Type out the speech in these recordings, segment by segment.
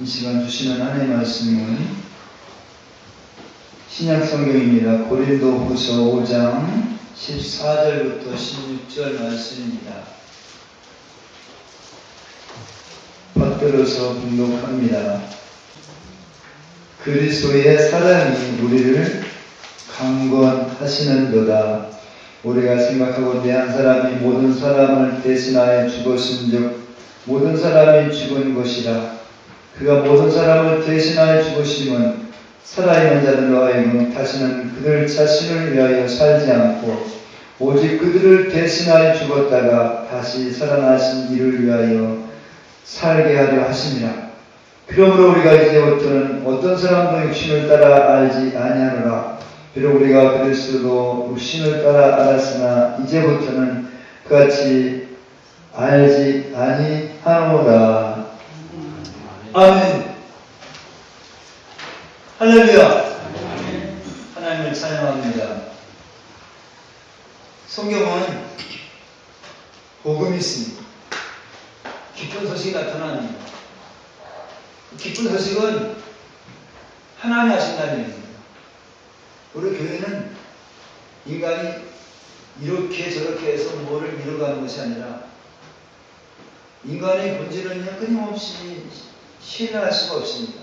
이 시간 주시는 하나님의 말씀은 신약성경입니다. 고린도후서 5장 14절부터 16절 말씀입니다. 받들어서 봉독합니다. 그리스도의 사랑이 우리를 강권하시는도다. 우리가 생각하건대 한 사람이 모든 사람을 대신하여 죽었은즉 모든 사람이 죽은 것이라. 그가 모든 사람을 대신하여 죽으심은 살아있는 자들로 하여금 다시는 그들 자신을 위하여 살지 않고 오직 그들을 대신하여 죽었다가 다시 살아나신 이를 위하여 살게 하려 하심이라. 그러므로 우리가 이제부터는 어떤 사람도 육신을 따라 알지 아니하노라. 비록 우리가 그리스도도 육신을 따라 알았으나 이제부터는 그같이 알지 아니하노라. 아멘. 할렐루야. 하나님을 찬양합니다. 성경은 복음이 있습니다. 기쁜 소식이 나타납니다. 기쁜 소식은 하나님이 하신다는 얘기입니다. 우리 교회는 인간이 이렇게 저렇게 해서 뭐를 이뤄가는 것이 아니라 인간의 본질은요 끊임없이 신뢰할 수가 없습니다.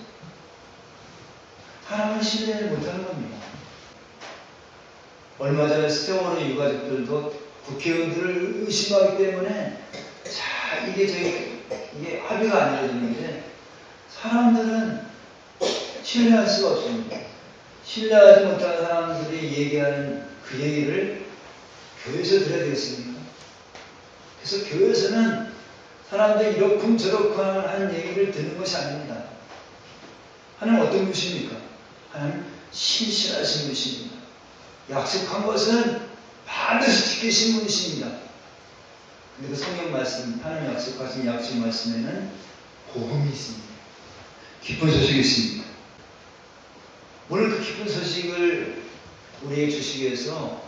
하나님을 신뢰를 못하는 겁니다. 얼마 전에 세월호 유가족들도 국회의원들을 의심하기 때문에 이게 합의가 안 이루어지는데 사람들은 신뢰할 수가 없습니다. 신뢰하지 못하는 사람들이 얘기하는 그 얘기를 교회에서 들어야 되겠습니까? 그래서 교회에서는 사람들이 이렇쿵 저렇쿵 하는 얘기를 듣는 것이 아닙니다. 하나님 어떤 분이십니까? 하나님 신실하신 분이십니다. 약속한 것은 반드시 지키신 분이십니다. 그리고 성경 말씀, 하나님 약속하신 약속 말씀에는 복음이 있습니다. 기쁜 소식이 있습니다. 오늘 그 기쁜 소식을 우리에게 주시기 위해서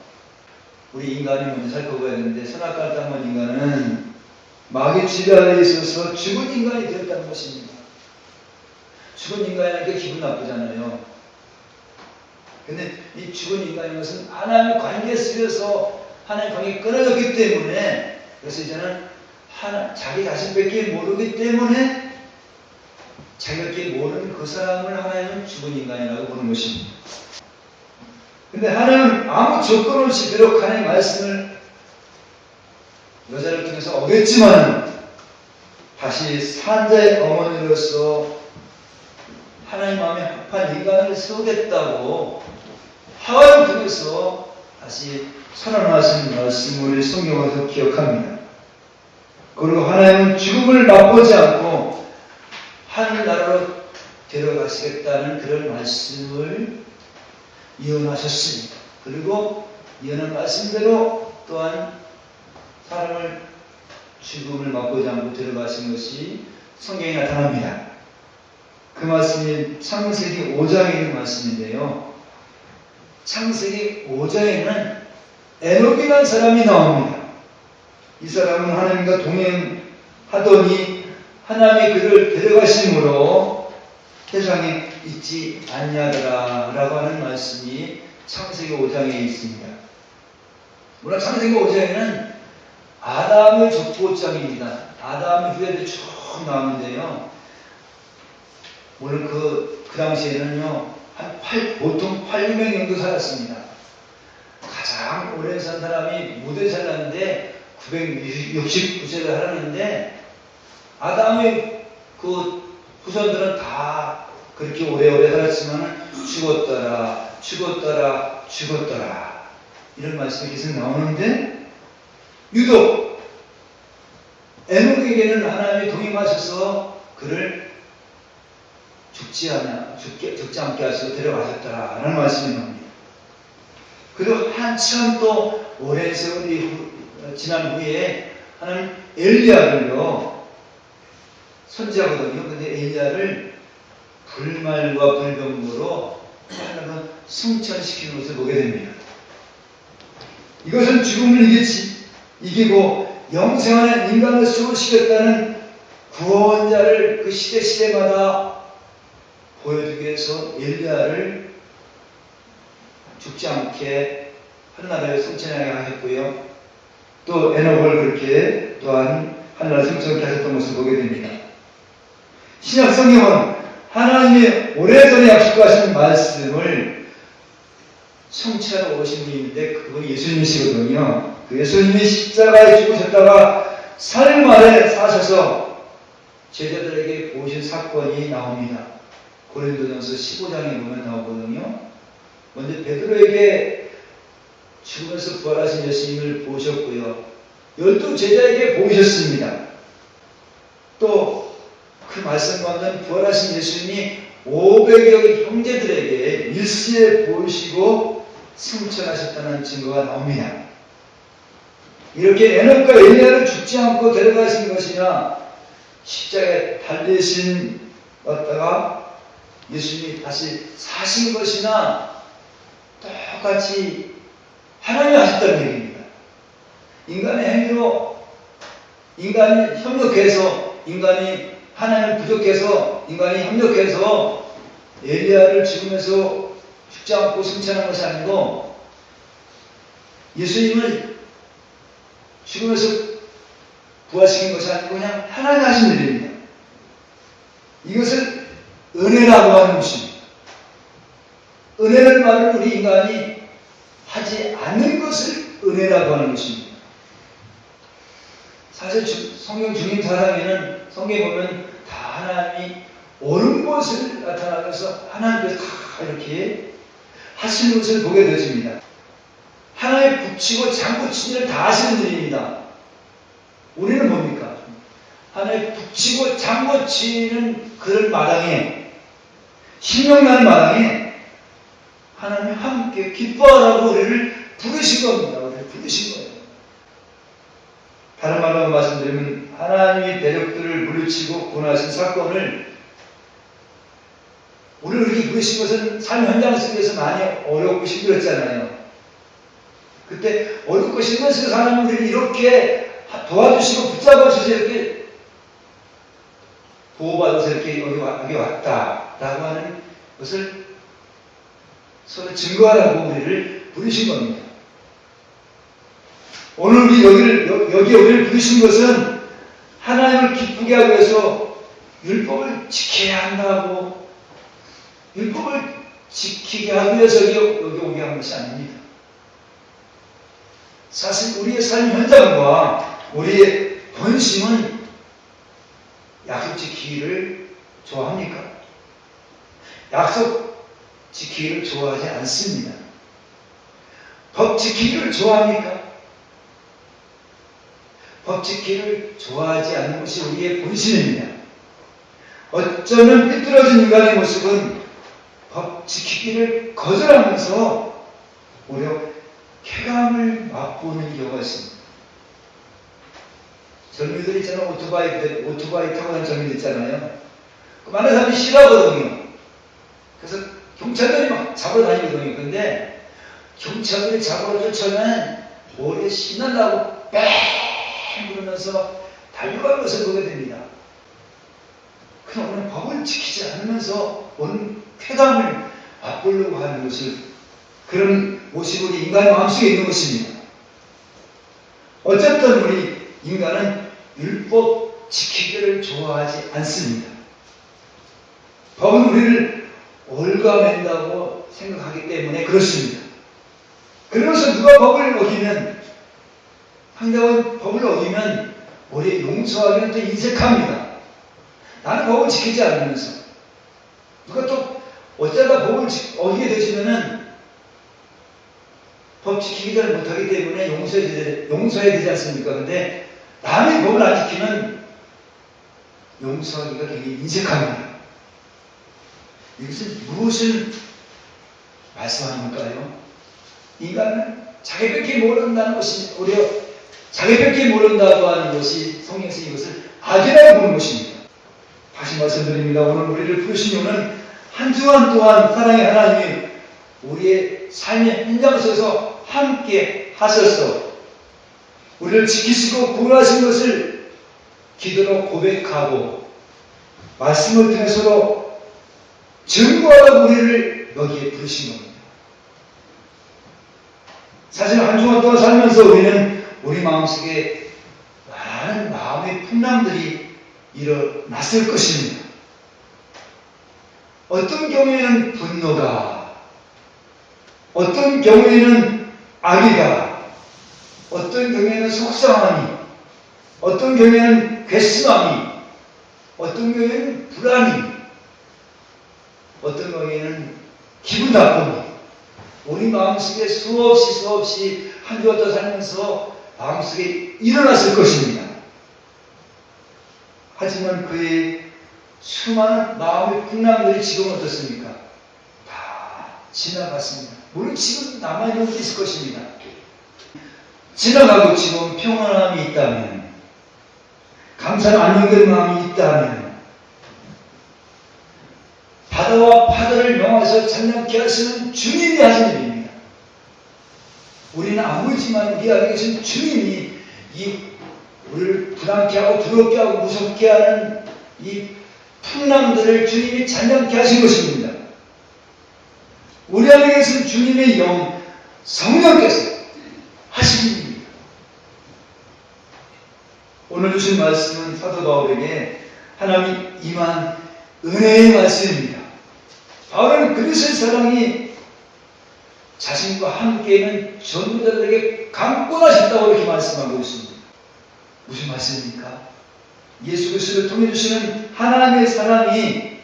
우리 인간이 먼저 살펴봐야 되는데 선악과를 따먹은 인간은 마귀 지배하에 있어서 죽은 인간이 되었다는 것입니다. 죽은 인간이니까 기분 나쁘잖아요. 근데 이 죽은 인간인 것은 하나님의 관계 속에서 하나님의 관계가 끊어졌기 때문에 그래서 이제는 자기 자신밖에 모르기 때문에 자기밖에 모르는 그 사람을 하나님은 죽은 인간이라고 보는 것입니다. 근데 하나님은 아무 조건 없이 비록 하나님의 말씀을 여자를 통해서 얻었지만 다시 산자의 어머니로서 하나님 마음에 합한 인간을 세우겠다고 하와를 통해서 다시 선언하신 말씀을 우리 성경에서 기억합니다. 그리고 하나님은 죽음을 맛보지 않고 하늘나라로 데려가시겠다는 그런 말씀을 예언하셨습니다. 그리고 예언한 말씀대로 또한 사람을 죽음을 맛보지 않고 데려가신 것이 성경에 나타납니다. 그 말씀이 창세기 5장에 있는 말씀인데요. 창세기 5장에는 에녹이라는 사람이 나옵니다. 이 사람은 하나님과 동행하더니 하나님이 그를 데려가심으로 세상에 있지 아니하더라 라고 하는 말씀이 창세기 5장에 있습니다. 물론 창세기 5장에는 아담의 족보장입니다. 아담의 후예들이 쭉 나오는데요. 물론 그 당시에는요, 보통 800명 정도 살았습니다. 가장 오래 산 사람이 무대에 살았는데 969세를 살았는데 아담의 그 후손들은 다 그렇게 오래오래 살았지만 죽었더라 이런 말씀이 계속 나오는데 유독 에녹에게는 하나님이 동행하셔서 그를 죽지 않게 하시고 데려가셨더라라는 말씀이 나옵니다. 그리고 한참 또 오랜 세월이 지난 후에 하나님 엘리야를요 선지자거든요. 근데 엘리야를 불말과 불병으로 하나님은 승천시키는 것을 보게 됩니다. 이것은 죽음을 이기고 영생하는 인간을 수호시켰다는 구원자를 그 시대마다 보여주기 위해서 엘리야를 죽지 않게 하늘나라에 승천하게 하셨고요. 또 에녹을 그렇게 또한 하늘나라에 승천하게 하셨던 것을 보게 됩니다. 신약 성경은 하나님이 오래전에 약속하신 말씀을 성취하러 오신 분인데 그분이 예수님이시거든요. 그 예수님이 십자가에 죽으셨다가 사흘 만에 사셔서 제자들에게 보이신 사건이 나옵니다. 고린도전서 15장에 보면 나오거든요. 먼저 베드로에게 죽으면서 부활하신 예수님을 보셨고요. 12 제자에게 보이셨습니다. 또 그 말씀 받는 부활하신 예수님이 500여 형제들에게 일시에 보이시고 승천하셨다는 증거가 나옵니다. 이렇게 에녹과 엘리야를 죽지 않고 데려가신 것이나 십자가에 달리신 왔다가 예수님이 다시 사신 것이나 똑같이 하나님이 하셨다는 얘기입니다. 인간의 행위로 인간이 협력해서 인간이 하나님을 부족해서 인간이 협력해서 엘리야를 죽으면서 죽지 않고 승천한 것이 아니고 예수님을 죽으면서 부활시킨 것이 아니고 그냥 하나님 하신 일입니다. 이것을 은혜라고 하는 것입니다. 은혜라는 말을 우리 인간이 하지 않는 것을 은혜라고 하는 것입니다. 사실 성경 중림 사상에는 성경에 보면 다 하나님이 옳은 것을 나타나면서 하나님께서 다 이렇게 하시는 것을 보게 되어집니다. 하나님의 붙이고 장구친 일을 다 하시는 일입니다. 우리는 뭡니까? 하나님의 붙이고 장구치는 그런 마당에 신명나는 마당에 하나님이 함께 기뻐하라고 우리를 부르신 겁니다. 우리를 부르신 거예요. 다른 말로 말씀드리면 하나님이 대적들을 물리치고 구원하신 사건을 우리를 이렇게 부르신 것은 삶 현장 속에서 많이 어렵고 힘들었잖아요. 그때 어렵고 힘들었을 하나님이 우리를 이렇게 도와주시고 붙잡아주셔서 이렇게 보호받아서 이렇게 여기 왔다라고 하는 것을 서로 증거하라고 우리를 부르신 겁니다. 오늘 여기에 우리를 부르신 것은 하나님을 기쁘게 하기 위해서 율법을 지켜야 한다고 율법을 지키게 하기 위해서 여기 오게 한 것이 아닙니다. 사실 우리의 삶 현장과 우리의 본심은 약속 지키기를 좋아합니까? 약속 지키기를 좋아하지 않습니다. 법 지키기를 좋아합니까? 법 지키기를 좋아하지 않는 것이 우리의 본심입니다. 어쩌면 삐뚤어진 인간의 모습은 법 지키기를 거절하면서 오히려 쾌감을 맛보는 경우가 있습니다. 젊은이들 있잖아요. 오토바이 타고 가는 젊은이들 있잖아요. 많은 사람이 싫어하거든요. 그래서 경찰들이 막 잡으러 다니거든요. 근데 경찰들이 잡으러 쫓아오면 오히려 신난다고 뺑 부르면서 달려가는 것을 보게 됩니다. 그럼 우리는 법을 지키지 않으면서 오는 쾌감을 맛보려고 하는 것을 그런 모습이 우리 인간의 마음속에 있는 것입니다. 어쨌든 우리 인간은 율법 지키기를 좋아하지 않습니다. 법은 우리를 올가맨다고 생각하기 때문에 그렇습니다. 그러면서 누가 법을 어기면 상대방은 법을 어기면 우리 용서하기는 또 인색합니다. 나는 법을 지키지 않으면서 누가 또 어쩌다 법을 어기게 되시면은 법 지키기를 못하기 때문에 용서해야 되지 않습니까? 근데 남의 법을 안 지키면 용서하기가 되게 인색합니다. 이것은 무엇을 말씀하는 걸까요? 인간은 자기밖에 모른다는 것이 오히려 자기밖에 모른다고 하는 것이 성경에서 이것을 악이라고 보는 것입니다. 다시 말씀드립니다. 오늘 우리를 부르신 이유는 한 주간 동안 사랑의 하나님이 우리의 삶의 현장 속에서 함께 하셔서 우리를 지키시고 구원하신 것을 기도로 고백하고 말씀을 통해서도 증거하라고 우리를 여기에 부르신 겁니다. 사실 한 주간 동안 살면서 우리는 우리 마음속에 많은 마음의 풍랑들이 일어났을 것입니다. 어떤 경우에는 분노가, 어떤 경우에는 악의가, 어떤 경우에는 속상함이, 어떤 경우에는 괘씸함이, 어떤 경우에는 불안이, 어떤 경우에는 기분 나쁨이, 우리 마음속에 수없이 한 주가 더 살면서 마음속에 일어났을 것입니다. 하지만 그의 수많은 마음의 풍랑들이 지금 어떻습니까? 다 지나갔습니다. 물론 지금 남아있는 게 있을 것입니다. 지나가고 지금 평안함이 있다면, 감사한 안정된 마음이 있다면, 바다와 파도를 명하셔서 찬양케 하시는 주님이 하신 일입니다. 우리는 안 보이지만 우리 안에 계신 주님이 우리를 불안케 하고 두렵게 하고 무섭게 하는 이 풍랑들을 주님이 찬양케 하신 것입니다. 우리 안에 계신 주님의 영, 성령께서 하신 일입니다. 오늘 주신 말씀은 사도 바울에게 하나님이 임한 은혜의 말씀입니다. 바울은 그리스도의 사랑이 자신과 함께있는 전도자들에게 강권하셨다고 이렇게 말씀하고 있습니다. 무슨 말씀입니까? 예수 그리스도를 통해 주시는 하나님의 사랑이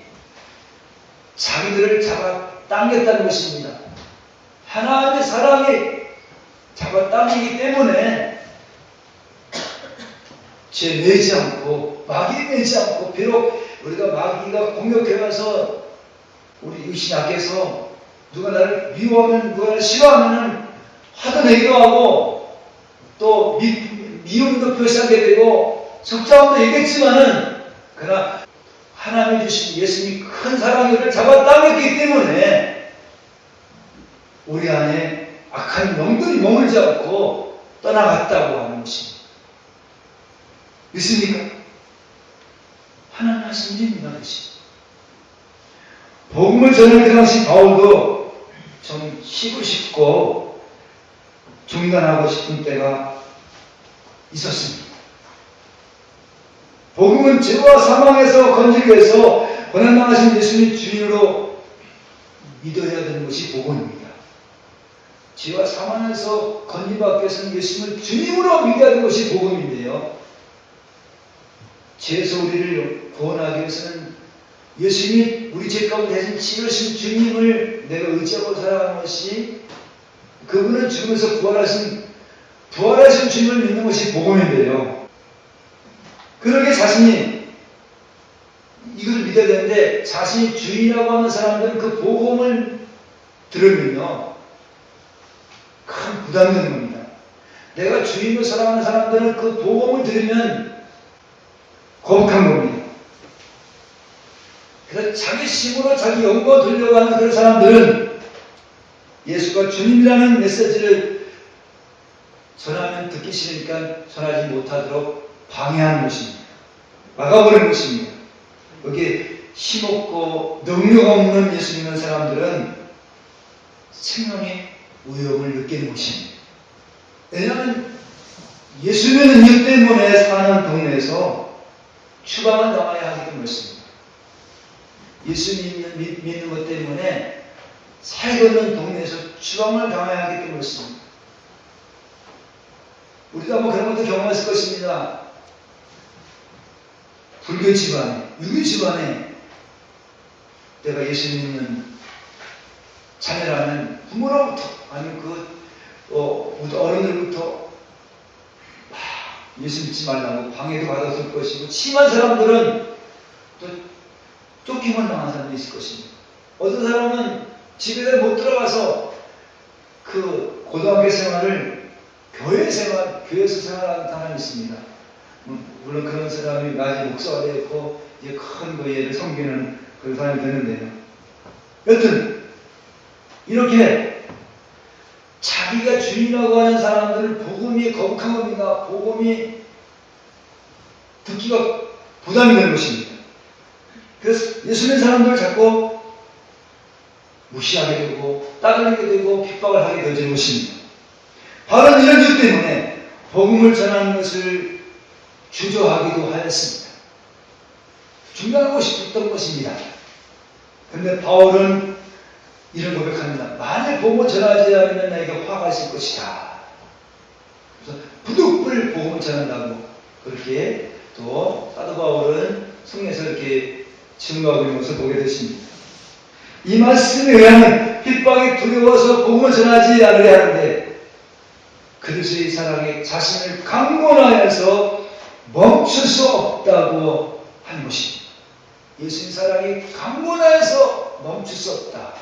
자기들을 잡아당겼다는 것입니다. 하나님의 사랑이 잡아당기기 때문에 죄 내지 않고 마귀 내지 않고, 비록 우리가 마귀가 공격해와서 우리 의식이 약해서 누가 나를 미워하면, 누가 나를 싫어하면 화도 내기도 하고 또 미움도 표시하게 되고 속상함도 얘기했지만은, 그러나 하나님이 주신 예수님이 큰 사랑을 잡아당겼기 때문에 우리 안에 악한 영들이 머물지 않고 떠나갔다고 하는 것입니다. 믿습니까? 하나님 하신 일입니다. 복음을 전할 그 당시 바울도 좀 쉬고 싶고 중단하고 싶은 때가 있었습니다. 복음은 죄와 사망에서 건지기 위해서 고난당하신 예수님 주인으로 믿어야 되는 것이 복음입니다. 죄와 사망에서 건지받기 위해서는 예수님을 주님으로 믿어야 되는 것이 복음인데요. 죄에서 우리를 구원하기 위해서는 예수님이 우리 죄 가운데 대신 치르신 주님을 내가 의지하고 살아가는 것이, 그분은 죽으면서 부활하신 주님을 믿는 것이 복음인데요. 그러게 자신이 이것을 믿어야 되는데, 자신이 주인이라고 하는 사람들은 그 복음을 들으면요 큰 부담이 되는 겁니다. 내가 주인으로 살아가는 사람들은 그 복음을 들으면 거북한 겁니다. 그래서 자기 힘으로 자기 영광을 들려고 하는 그런 사람들은 예수가 주님이라는 메시지를 전하면 듣기 싫으니까 전하지 못하도록 방해하는 것입니다. 막아버리는 것입니다. 여기에 힘없고 능력 없는 예수 믿는 사람들은 생명의 위협을 느끼는 것입니다. 왜냐하면 예수 믿는 이유 때문에 사는 동네에서 추방을 당해야 하기 때문이었습니다. 예수 믿는 것 때문에 살고 있는 동네에서 추방을 당해야 하기 때문이었습니다. 우리도 아마 그런 것도 경험했을 것입니다. 불교 집안에, 유교 집안에 내가 예수 믿는 자녀라면 부모로부터, 아니면 어른들부터 예수 믿지 말라고 방해도 받았을 것이고, 심한 사람들은 또 쫓김을 당한 사람도 있을 것입니다. 어떤 사람은 집에 못 들어가서 그 고등학교 생활을 교회에서 생활하는 사람이 있습니다. 물론 그런 사람이 나중에 목사가 되었고 이제 큰 교회를 섬기는 그런 사람이 되는데요. 여튼 이렇게 자기가 주인이라고 하는 사람들은 복음이 거북한 겁니다. 복음이 듣기가 부담이 되는 것입니다. 그래서 예수 믿는 사람들 자꾸 무시하게 되고 따돌리게 되고 핍박을 하게 되어진 것입니다. 바로 이런 이유 때문에 복음을 전하는 것을 주저하기도 하였습니다. 중단하고 싶었던 것입니다. 그런데 바울은 이런 고백합니다. 만일 복음을 전하지 않으면 나에게 화가 있을 것이다. 그래서 부득불 복음을 전한다고 그렇게 또 사도 바울은 성경에서 이렇게 증거하고 있는 것을 보게 되십니다. 이 말씀에 의하면 핍박이 두려워서 복음을 전하지 않으려 하는데 그리스도의 사랑에 자신을 강권하여서 멈출 수 없다고 한 것입니다. 예수님 사랑이 강권하여서 멈출 수 없다.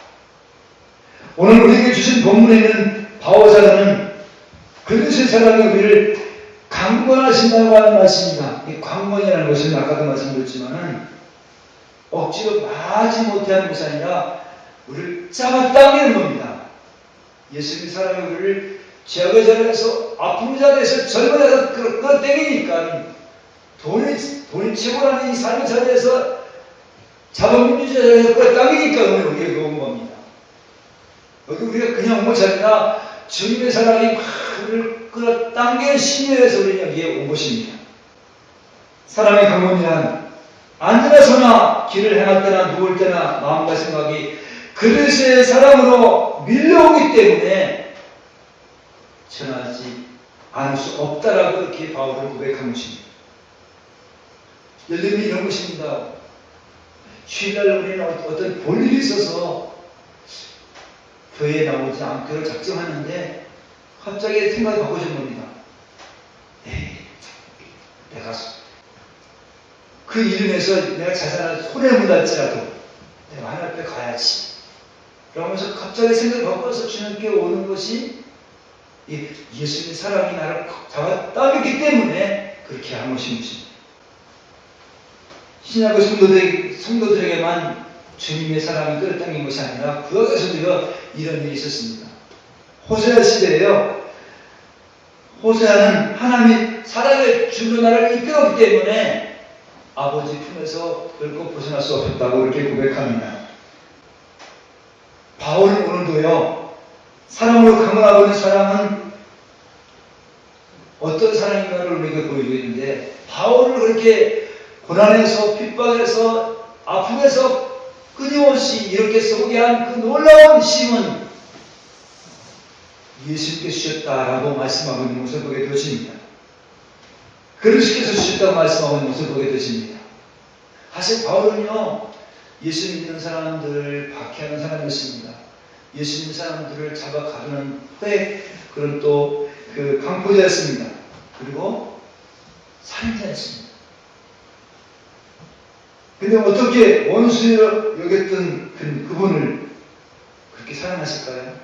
오늘 우리에게 주신 본문에는 바오사는 그리스도의 사랑이 우리를 강권하신다고 하는 말씀입니다. 이 강권이라는 것은 아까도 말씀드렸지만은 억지로 말하지 못해 하는 것이 아니라 우리를 잡아당기는 겁니다. 예수님의 사랑이 우리를 죄악의 자리에서 아픈 자리에서 젊은 자리에서 끌어당기니까 돈이 최고라는 이 삶의 자리에서 자본주의 자리에서 끌어당기니까 오늘 우리에게 온 겁니다. 여기 우리가 그냥 온 것이 아니라 주님의 사랑이 우리를 끌어당기는 심리에서 우리는 여기에 온 것입니다. 사랑의 강권이란 앉으나 서나 길을 행할 때나 누울 때나 마음과 생각이 그리스도의 사랑으로 밀려오기 때문에 전하지 않을 수 없다라고 이렇게 바울을 고백한 것입니다. 예를 들면 이런 것입니다. 주일날 우리는 어떤 볼일이 있어서 교회에 나오지 않기로 작정하는데 갑자기 생각이 바꿔진 겁니다. 내가 그 일을 해서 내가 자산을 손에 묻을지라도 내가 하나님 앞에 가야지. 그러면서 갑자기 생각을 바꿔서 주님께 오는 것이 이 예수님의 사랑이 나를 잡아당겼기 때문에 그렇게 한 것입니다. 신약의 성도들에게만 주님의 사랑이 끌어당긴 것이 아니라 구약에서도요 이런 일이 있었습니다. 호세아 시대에요. 호세아는 하나님이 사랑의 주로 나를 이끌었기 때문에 아버지 품에서 결코 벗어날 수 없었다고 이렇게 고백합니다. 바울은 오늘도요 사랑으로 강건하고 있는 사랑은 어떤 사랑인가를 우리에게 보이고 있는데 바울을 그렇게 고난에서 핍박에서 아픔에서 끊임없이 이렇게 서게 한 그 놀라운 힘은 예수님께 주셨다라고 말씀하고 있는 것을 보게 되십니다. 그리스도께서 주셨다고 말씀하고 있는 것을 보게 되십니다. 사실 바울은요 예수님 믿는 사람들을 박해하는 사람이었습니다. 예수 믿는 사람들을 잡아 가두는 그런 또 그 강포자였습니다. 그리고 살인자였습니다. 근데 어떻게 원수로 여겼던 그분을 그렇게 사랑하실까요?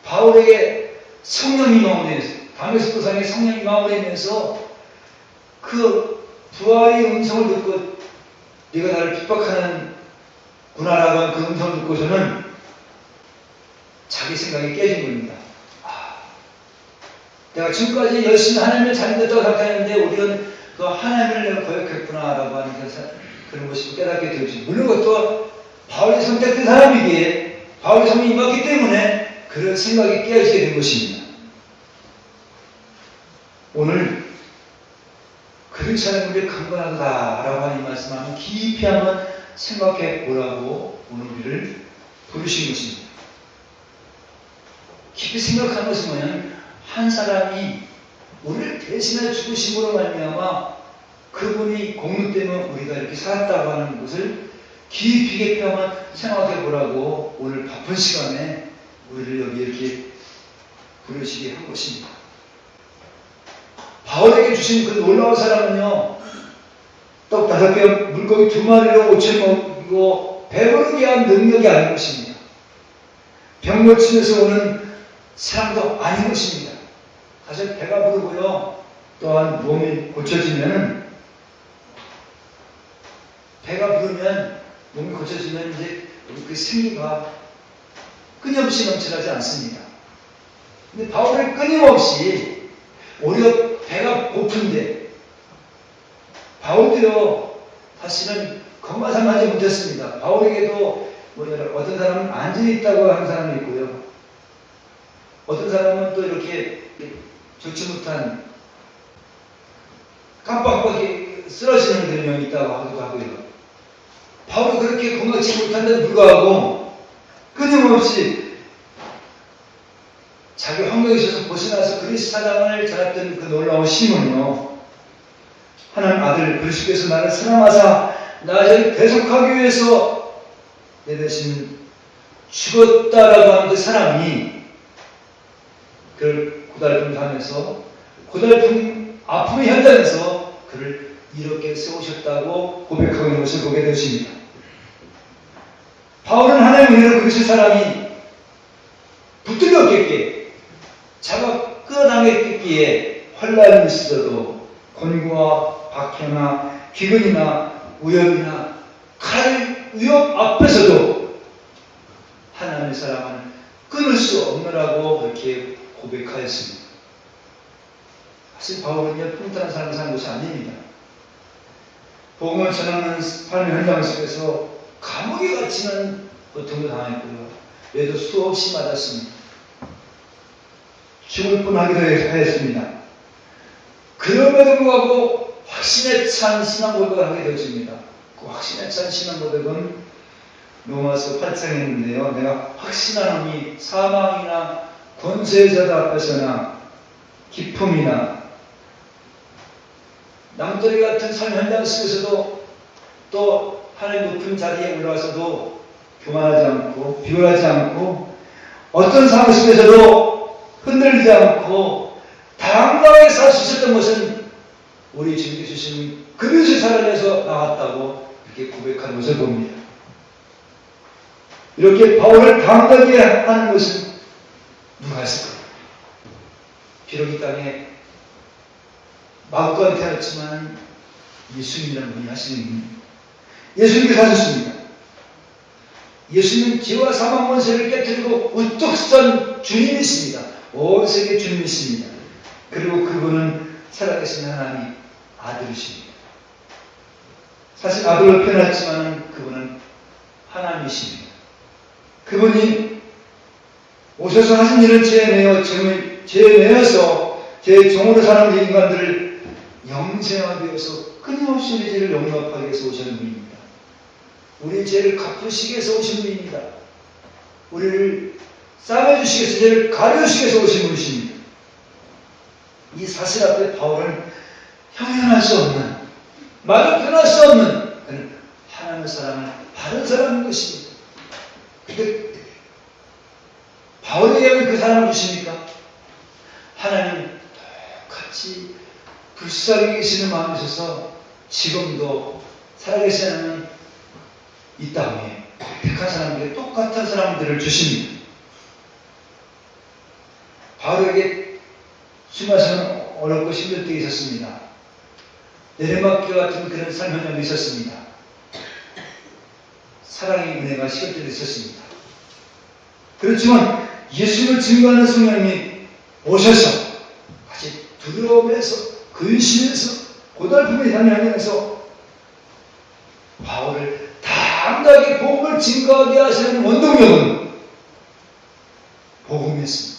바울에게 성령이 마음에서 다메섹 도상에 성령이 마음에서 그 부활의 음성을 듣고 네가 나를 핍박하는 구나라고 하는 그 음성을 듣고서는 자기 생각이 깨진 겁니다. 내가 지금까지 열심히 하나님을 잘 믿었다고 생각했는데 우리는 그 하나님을 내가 거역했구나라고 하는 그런 것을 깨닫게 되었지. 물론 그것도 바울이 선택된 사람이기에 바울의 성령이 임했기 때문에 그런 생각이 깨어지게 된 것입니다. 오늘 그리스도는 우리 강건하다라고 하는 이 말씀을 한번 깊이 한번 생각해 보라고 오늘 우리를 부르신 것입니다. 깊이 생각하는 것은 뭐냐면 한 사람이 우리를 대신해 죽으심으로 말미암아 그분이 공로 때문에 우리가 이렇게 살았다고 하는 것을 깊이 깊이 한번 생각해 보라고 오늘 바쁜 시간에 우리를 여기 이렇게 부르시게 한 것입니다. 바울에게 주신 그 놀라운 사랑은요, 떡 5개, 물고기 2마리로 5천 먹이고 배부르게 한 능력이 아닌 것입니다. 병 고침에서 오는 사랑도 아닌 것입니다. 사실 배가 부르고요, 또한 몸이 고쳐지면, 배가 부르면, 몸이 고쳐지면 이제 그 생기가 끊임없이 넘쳐나지 않습니다. 근데 바울은 끊임없이 오히려 배가 고픈데 바울도요 사실은 건강상하지 못했습니다. 바울에게도 어떤 사람은 안전이 있다고 하는 사람이 있고요. 어떤 사람은 또 이렇게 좋지 못한 깜빡깜빡 쓰러지는 그런 병이 있다고 하기도 하고요. 바울이 그렇게 건강치 못한데도 불구하고 끊임없이 자기 환경에서 벗어나서 그리스도 사랑을 전했던 그 놀라운 힘은요, 하나님 아들 그리스도께서 나를 사랑하사 나를 대속하기 위해서 내 대신 죽었다라고 하는 그 사랑이 그를 고달픔 당해서 고달픔 아픔의 현장에서 그를 이렇게 세우셨다고 고백하고 있는 것을 보게 되십니다. 바울은 하나님의 은혜로 그리스도 사랑이 붙들렸겠기에 자가 끌어당겼기에 환난이 있어도 권고와 박해나 기근이나 위협이나 칼 위협 앞에서도 하나님의 사랑은 끊을 수 없느라고 그렇게 고백하였습니다. 사실 바울은요, 평탄한 삶을 사는 것이 아닙니다. 복음을 전하는 삶의 현장 속에서 감옥에 갇히는 고통도 당했고요. 외도 수없이 맞았습니다. 죽을 뻔하기도 하였습니다. 그럼에도 불구하고 확신에 찬 신앙 고백을 하게 되었습니다. 그 확신에 찬 신앙 고백은 로마서 8장에 있는데요. 내가 확신하노니 사망이나 권세자들 앞에서나 기품이나 낭떠러기 같은 삶 현장 속에서도 또 하나님 높은 자리에 올라와서도 교만하지 않고 비굴하지 않고 어떤 상황 속에서도 흔들리지 않고 당당하게 살 수 있었던 것은 우리 주님께 주신 그리스도의 사랑에서 나왔다고 이렇게 고백하는 것을 봅니다. 이렇게 바울을 당당하게 하는 것은 누가 했을까요? 비록 이 땅에 마구간에 태어났지만 예수님이라는 분이 하시는 분입니다. 예수님께서 하셨습니다. 예수님은 죄와 사망 원세를 깨뜨리고 우뚝 선 주님이십니다. 온 세계 주님이십니다. 그리고 그분은 살아계신 하나님 아들이십니다. 사실 아들로 표현했지만 그분은 하나님이십니다. 그분이 오셔서 하신 일을 죄내어서 제 종으로 사는 인간들을 영생하기 위해서 끊임없이 우리 죄를 용납하기 위해서 오시는 분입니다. 우리 죄를 갚으시기 위해서 오신 분입니다. 우리를 싸매주시기 위해서 죄를 가려주시기 위해서 오신 분이십니다. 이 사실 앞에 바울은 형용할 수 없는, 말로 표현할 수 없는 그는 하나님의 사랑을 바른 사람인 것입니다. 근데 바울에게 왜 그 사랑을 주십니까? 하나님 똑같이 불쌍히 계시는 마음이 있어서 지금도 살아계시는 이 땅에 택한 사람들에게 똑같은 사람들을 주십니다. 바울에게 수많은 어렵고 힘들 때가 있었습니다. 내리막길 같은 그런 삶 현장도 있었습니다. 사랑의 은혜가 식을 때도 있었습니다. 그렇지만 예수를 증거하는 성령님이 오셔서 같이 두려움에서 근심에서 고달픔의 현장에서 바울을 당당하게 복음을 증거하게 하시는 원동력은 복음이었습니다.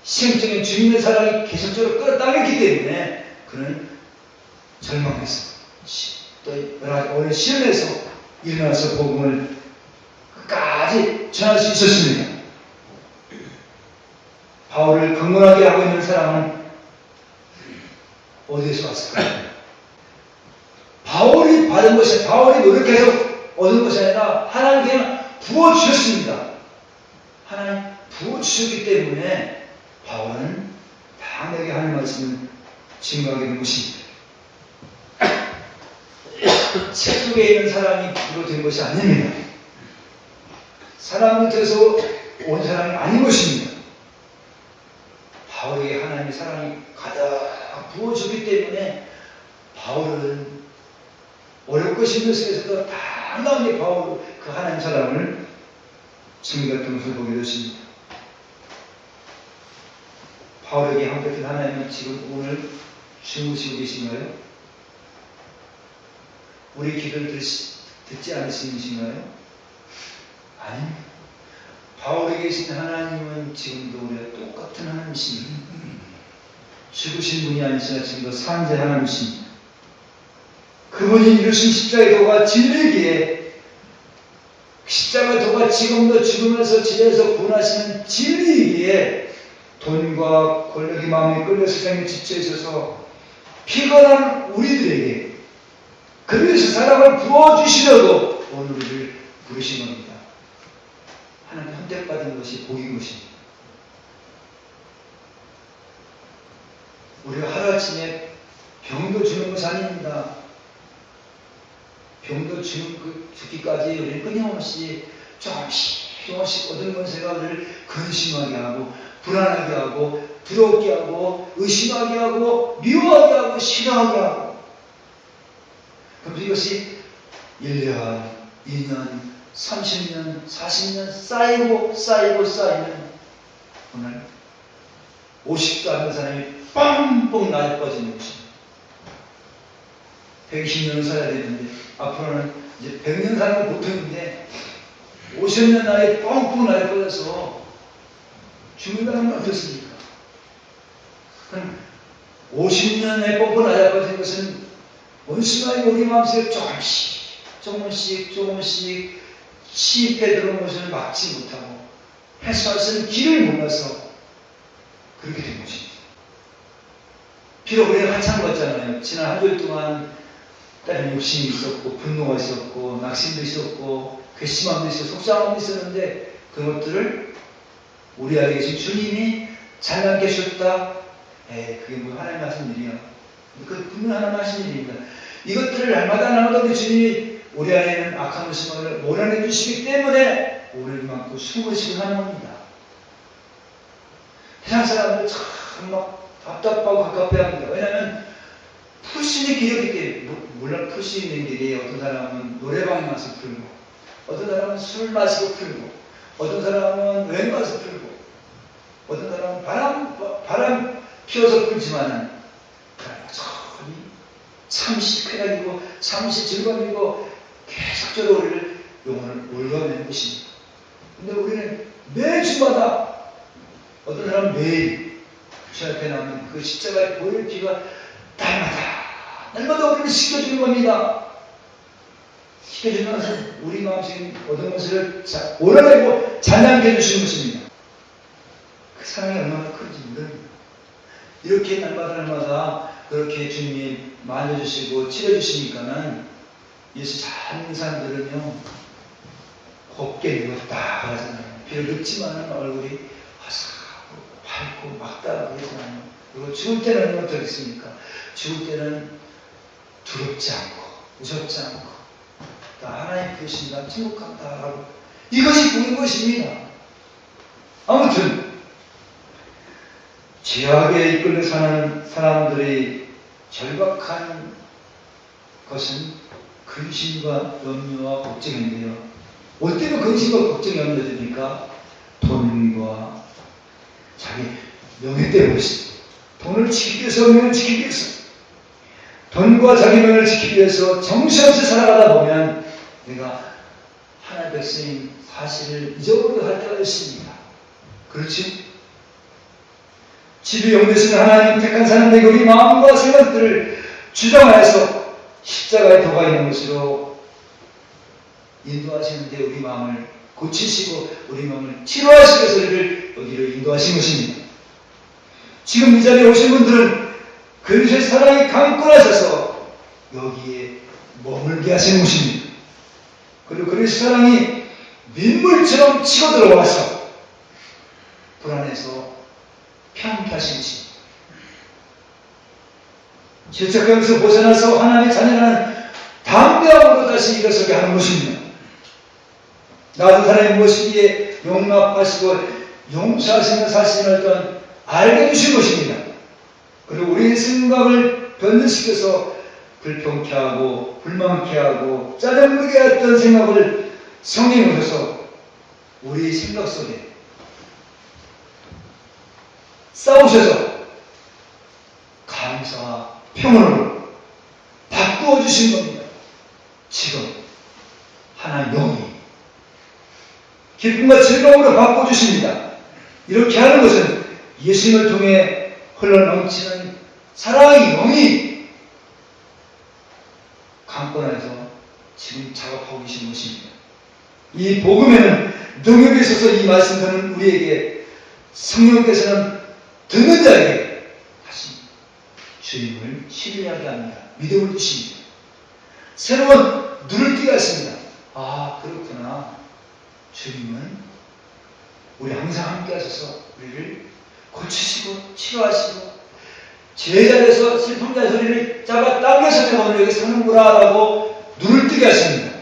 시행적인 주님의 사랑이 계속적으로 끌어당겼기 때문에 그는 절망했습니다. 또 여러 가지 어려운 시련에서 일어나서 복음을 끝까지 전할 수 있었습니다. 바울을 강건하게 하고 있는 사랑은 어디에서 왔을까요? 바울이 받은 것이, 바울이 노력해서 얻은 것이 아니라 하나님 그냥 부어주셨습니다. 하나님 부어주셨기 때문에 바울은 당연하게 하는 말씀을 증거하게 된 것입니다. 책 속에 있는 사랑이 비롯된 것이 아닙니다. 사랑 밑에서 온 사랑이 아닌 것입니다. 바울에게 하나님의 사랑이 가득 부어주기 때문에 바울은 어렵고 힘든 속에서도 당당하게 바울 그 하나님 사랑을 증거했던 것을 보게 되십니다. 바울에게 함께했던 하나님은 지금 오늘 주무시고 계신가요? 우리 기도를 듣지 않으시는가요? 아닙니다. 바울에 계신 하나님은 지금도 우리와 똑같은 하나님이십니다. 죽으신 분이 아니시나 지금도 산재 하나님이십니다. 그분이 이루신 십자가의 도가 진리기에 십자가의 도가 지금도 죽으면서 지혜에서 구원하시는 진리이기에 돈과 권력이 마음에 끌려 세상에 지쳐 있어서 피곤한 우리들에게 그 위해서 사랑을 부어주시려고 오늘 우리를 부르신 겁니다. 하나님 선택받은 것이 복인 것입니다. 우리가 하루아침에 병도 주는 것이 아닙니다. 병도 죽기까지 우리는 끊임없이 조금씩 얻은 것에가 우리를 근심하게 하고 불안하게 하고 두렵게 하고 의심하게 하고 미워하게 하고 싫어하게 하고, 그럼 이것이 1년, 2년, 30년, 40년 쌓이면 오늘 50도 않는 사람이 뻥뻥 나빠지는 것입니다. 120년을 살아야 되는데 앞으로는 이제 100년 사는 건 보통인데 50년 나이에 뻥뻥 나빠져서 죽는다는 건 어떻습니까? 그럼 50년에 뻥뻥 나빠진 것은 원수가 우리 마음속에 조금씩 시입해 들어온 것을 막지 못하고 해소할 수 있는 길을 몰라서 그렇게 된 것입니다. 비록 우리가 한참 걷잖아요. 지난 한 주일 동안 다른 욕심이 있었고 분노가 있었고 낙심도 있었고 괘씸함도 있었고 속상함도 있었는데 그런 것들을 우리 안에 계신 주님이 잘나게 하셨다. 그게 뭐 하나님 하신 일이야. 그 분명 하나님 하신 일입니다. 이것들을 날마다 우리 주님이 우리 안에 있는 악한 것을 몰아내 주시기 때문에 우리를 막고 숨으시고 하는 겁니다. 세상 사람들 참 막 답답하고 갑갑해합니다. 왜냐하면 풀신의 길이기 때문에. 물론 풀 수 있는 길이 어떤 사람은 노래방에 가서 풀고, 어떤 사람은 술 마시고 풀고, 어떤 사람은 여행 가서 풀고, 어떤 사람은 바람 피워서 풀지만은 잠시 쾌락이고 잠시 즐거움이고 계속적으로 우리를 영혼을 올가매는 것입니다. 근데 우리는 매주마다, 어떤 사람은 매일 주 앞에 나오는 그 십자가의 보혈 피가 날마다 우리를 씻겨주는 겁니다. 씻겨주면서 우리 마음속에 얻은 것을 몰아내고 잔량케 해주시는 것입니다. 그 사랑이 얼마나 큰지 모릅니다. 이렇게 날마다 그렇게 주님이 만져주시고 치료해주시니까는 예수 잘 믿는 사람들은요 곱게 늙었다 그러잖아요. 비록 늙지만 얼굴이 화사하고 밝고 막다라고 그러잖아요. 그리고 죽을 때는 어떻겠습니까? 죽을 때는 두렵지 않고 무섭지 않고 하나님 계신다, 침묵한다라고, 이것이 복인 것입니다. 아무튼 죄악에 이끌려 사는 사람들의 절박한 것은 근심과 염려와 걱정인데요. 뭐 때문에 근심과 걱정이 염려됩니까? 돈과 자기 명예 때문에 돈을 지키기 위해서, 명예를 지키기 위해서, 돈과 자기 명예를 지키기 위해서 정신없이 살아가다 보면 내가 하나님의 백성인 사실을 잊어버리고 할 때가 있습니다. 그렇지? 집이 영되신 하나님 택한 사람들에게 우리 마음과 생각들을 주장하여서 십자가의 도가 있는 것으로 인도하시는데 우리 마음을 고치시고 우리 마음을 치료하시기 위해서 우리를 여기로 인도하신 것입니다. 지금 이 자리에 오신 분들은 그리스도의 사랑이 강권하셔서 여기에 머물게 하시는 것입니다. 그리고 그리스도의 사랑이 민물처럼 치고 들어와서 불안해서 평안케 하신 것입니다. 죄책감에서 벗어나서 하나님의 자녀라는 담대함으로 다시 일어서게 하는 것입니다. 나도 사람이 무엇이기에 용납하시고 용서하시는 사실을 어떤 알게 해주신 것입니다. 그리고 우리의 생각을 변질시켜서 불평케 하고 불만케 하고 짜증나게 했던 생각을 성령이 오셔서 우리 생각 속에 싸우셔서 감사와 평온으로 바꾸어 주신 겁니다. 지금 하나님 영이 기쁨과 즐거움으로 바꿔주십니다. 이렇게 하는 것은 예수님을 통해 흘러넘치는 사랑의 영이 강권에서 지금 작업하고 계신 것입니다. 이 복음에는 능력이 있어서 이 말씀 듣는 우리에게 성령께서는 듣는 자에게 다시 주님을 신뢰하게 합니다. 믿음을 주십니다. 새로운 눈을 뜨게 하십니다. 아, 그렇구나. 주님은 우리 항상 함께 하셔서 우리를 고치시고 치료하시고 제자리에서 슬픔 잔소리를 잡아 당겨서 내가 오늘 여기 사는구나 라고 눈을 뜨게 하십니다.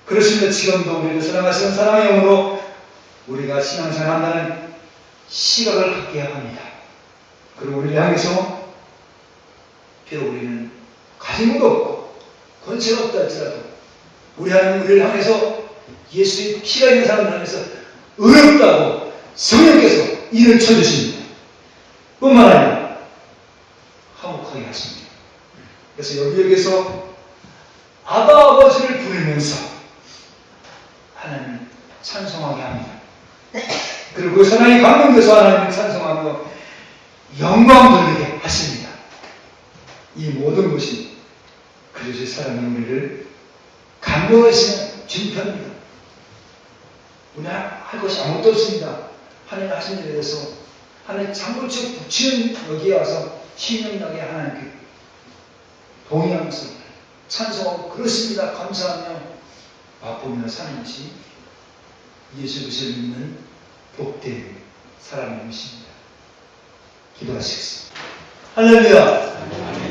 그렇습니다. 지금도 우리를 사랑하시는 사랑의 영으로 우리가 신앙생활 한다는 시각을 갖게 합니다. 그리고 우리를 향해서 비록 우리는 가진 것도 없고 권세가 없다 할지라도 우리 하나님 우리를 향해서 예수의 피가 있는 사람을 향해서 의롭다고 성령께서 일을 쳐주십니다. 뿐만 아니라 화목하게 하십니다. 그래서 여기에서 아바 아버지를 부르면서 하나님을 찬송하게 합니다. 그리고 그 사랑이 감동돼서 하나님을 찬송하며 영광 돌리게 하십니다. 이 모든 것이 그리스도의 사랑의 우리를 감동하시는 증표입니다. 우리는 할 것이 아무것도 없습니다. 하나님 하신 일에 대해서 하나님 장물치 붙이는 여기에 와서 신명나게 하나님께 동의하면서 찬송하고 그렇습니다. 감사하며 맛보며 사는 것이 예수 그리스도를 믿는 복된 사람의 것입니다. 기도하시겠습니다. 할렐루야.